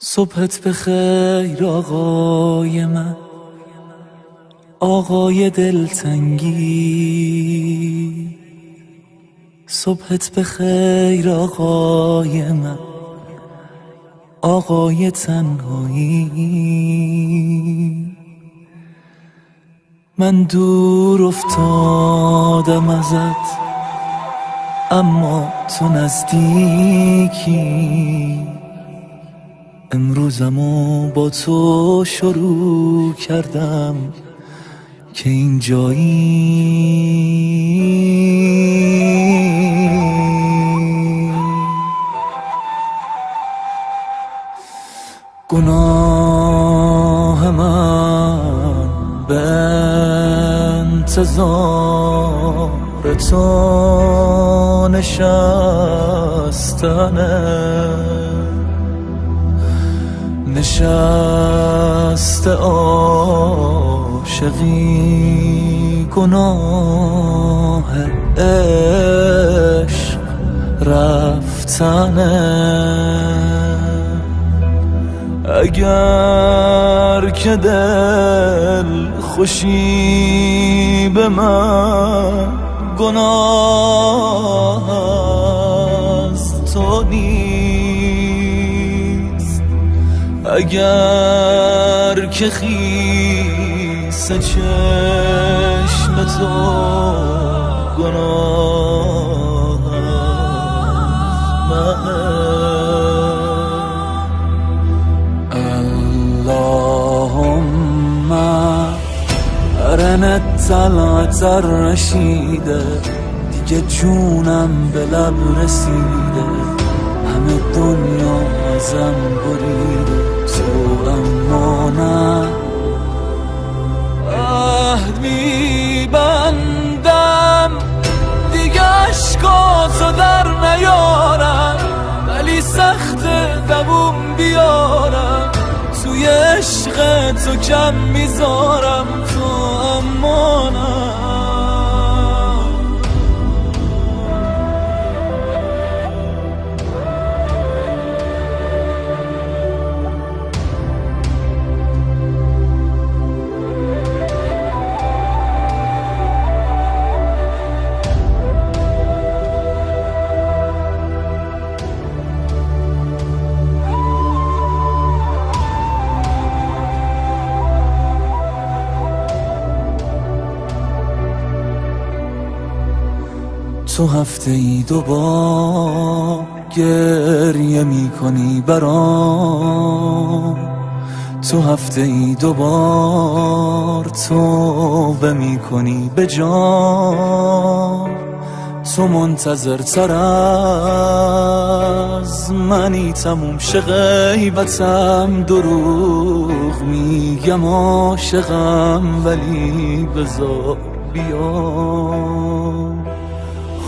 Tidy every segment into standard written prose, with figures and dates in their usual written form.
صبحت به خیر آقای من، آقای دلتنگی. صبحت به خیر آقای من، آقای تنهایی. من دور افتادم ازت اما تو نزدیکی. امروزمو با تو شروع کردم که اینجایی. گناه من به انتظار تو نشست عاشقی. گناه عشق رفتنه. اگر که دل خوشی به من گناه از تو نیست. اگر که خیس چشم تو گناه منه. اللهم ارن طلعت الرشیده. دیگه جونم به لب رسیده، همه دنیا ازم بریده، تو اما نه. عهد میبندم دیگه عشقاتو در نیارم، ولی سخت دووم بیارم، توی عشق تو کم میذارم، تو اما نه. تو هفته ای 2 بار گریه می کنی برام. تو هفته ای 2 بار توبه می کنی به جان. تو منتظر تر از منی تموم شه غیبتم. دروغ میگم عاشقم ولی بذار بیام.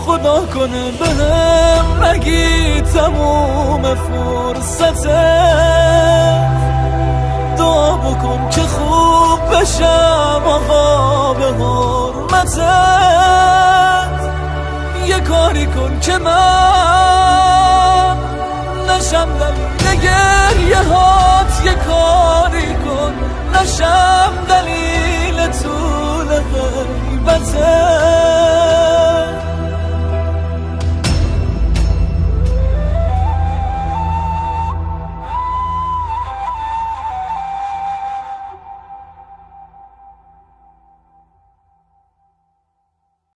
خدا کنه بهم نگی تموم فرصته. دعا بکن که خوب بشم آقا به حرمتت. یه کاری کن که من نشم دلیل گریه هات. یه کاری کن نشم دلیل طول غیبتت.